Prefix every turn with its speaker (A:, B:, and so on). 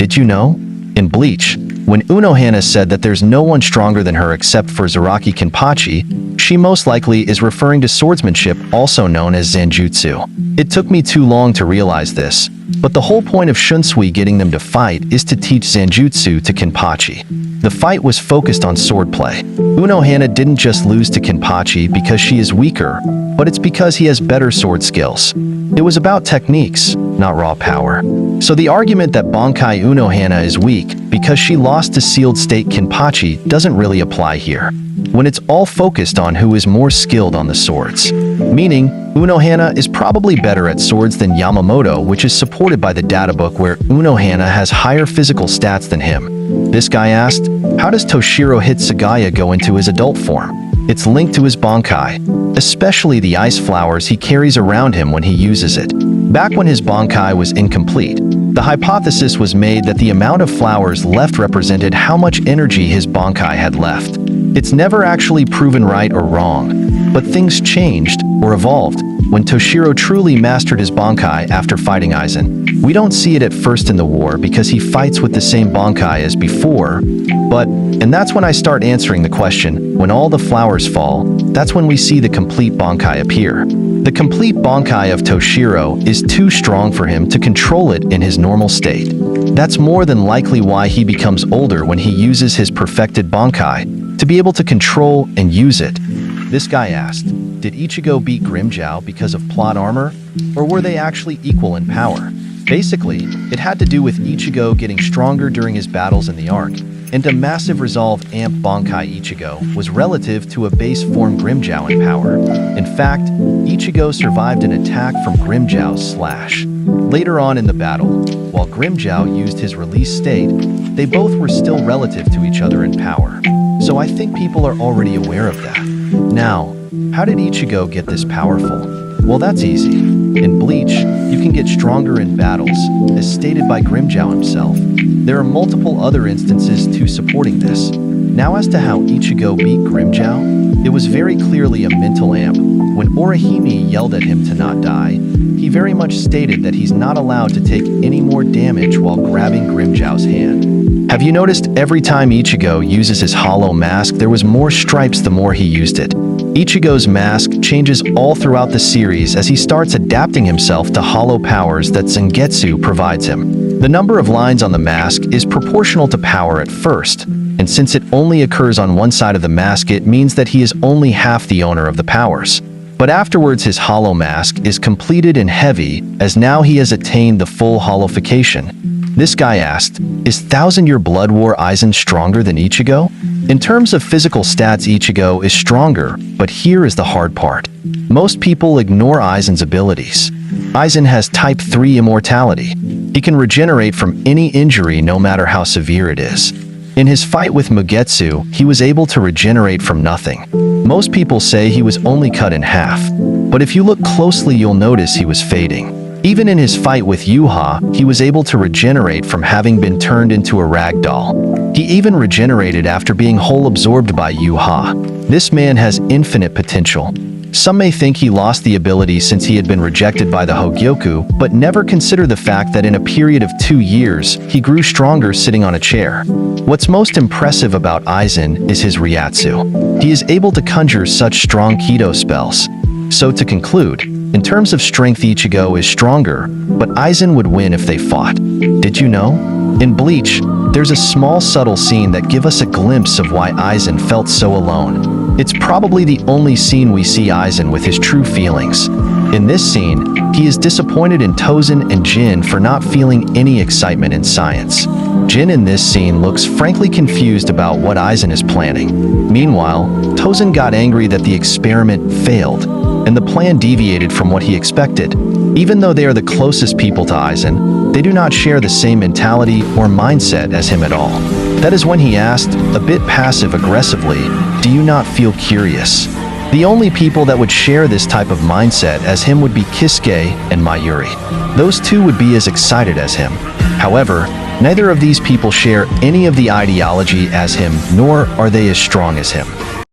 A: Did you know? In Bleach, when Hanah said that there's no one stronger than her except for Zaraki Kenpachi, she most likely is referring to swordsmanship, also known as Zanjutsu. It took me too long to realize this, but the whole point of Shunsui getting them to fight is to teach Zanjutsu to Kenpachi. The fight was focused on swordplay. Hanah didn't just lose to Kenpachi because she is weaker, but it's because he has better sword skills. It was about techniques, not raw power. So the argument that Bankai Hanah is weak because she lost to sealed state Kenpachi doesn't really apply here, when it's all focused on who is more skilled on the swords. Meaning, Hanah is probably better at swords than Yamamoto, which is supported by the databook where Hanah has higher physical stats than him. This guy asked, how does Toshiro hit Sagaya go into his adult form? It's linked to his Bankai, especially the ice flowers he carries around him when he uses it. Back when his Bankai was incomplete, the hypothesis was made that the amount of flowers left represented how much energy his Bankai had left. It's never actually proven right or wrong, but things changed or evolved when Toshiro truly mastered his Bankai after fighting Eisen. We don't see it at first in the war because he fights with the same Bankai as before, and that's when I start answering the question, when all the flowers fall, that's when we see the complete Bankai appear. The complete Bankai of Toshiro is too strong for him to control it in his normal state. That's more than likely why he becomes older when he uses his perfected Bankai, to be able to control and use it. This guy asked, did Ichigo beat Grimmjow because of plot armor, or were they actually equal in power? Basically, it had to do with Ichigo getting stronger during his battles in the arc, and a massive resolve amp Bankai Ichigo was relative to a base form Grimmjow in power. In fact, Ichigo survived an attack from Grimmjow's slash. Later on in the battle, while Grimmjow used his release state, they both were still relative to each other in power. So I think people are already aware of that. Now, how did Ichigo get this powerful? Well, that's easy. In Bleach, you can get stronger in battles, as stated by Grimmjow himself. There are multiple other instances to supporting this. Now as to how Ichigo beat Grimmjow, it was very clearly a mental amp. When Orihime yelled at him to not die, he very much stated that he's not allowed to take any more damage while grabbing Grimmjow's hand. Have you noticed every time Ichigo uses his hollow mask, there was more stripes the more he used it? Ichigo's mask changes all throughout the series as he starts adapting himself to hollow powers that Zangetsu provides him. The number of lines on the mask is proportional to power at first, and since it only occurs on one side of the mask, it means that he is only half the owner of the powers. But afterwards his hollow mask is completed and heavy, as now he has attained the full hollowification. This guy asked, is Thousand Year Blood War Eisen stronger than Ichigo? In terms of physical stats, Ichigo is stronger, but here is the hard part. Most people ignore Eisen's abilities. Eisen has Type 3 immortality. He can regenerate from any injury no matter how severe it is. In his fight with Mugetsu, he was able to regenerate from nothing. Most people say he was only cut in half, but if you look closely you'll notice he was fading. Even in his fight with Yuha, he was able to regenerate from having been turned into a rag doll. He even regenerated after being whole absorbed by Yuha. This man has infinite potential. Some may think he lost the ability since he had been rejected by the Hogyoku, but never consider the fact that in a period of 2 years, he grew stronger sitting on a chair. What's most impressive about Eisen is his Ryatsu. He is able to conjure such strong Kido spells. So to conclude, in terms of strength, Ichigo is stronger, but Eisen would win if they fought. Did you know? In Bleach, there's a small subtle scene that gives us a glimpse of why Eisen felt so alone. It's probably the only scene we see Eisen with his true feelings. In this scene, he is disappointed in Tozen and Jin for not feeling any excitement in science. Jin in this scene looks frankly confused about what Eisen is planning. Meanwhile, Tozen got angry that the experiment failed, and the plan deviated from what he expected. Even though they are the closest people to Eisen, they do not share the same mentality or mindset as him at all. That is when he asked, a bit passive-aggressively, do you not feel curious? The only people that would share this type of mindset as him would be Kisuke and Mayuri. Those two would be as excited as him. However, neither of these people share any of the ideology as him, nor are they as strong as him.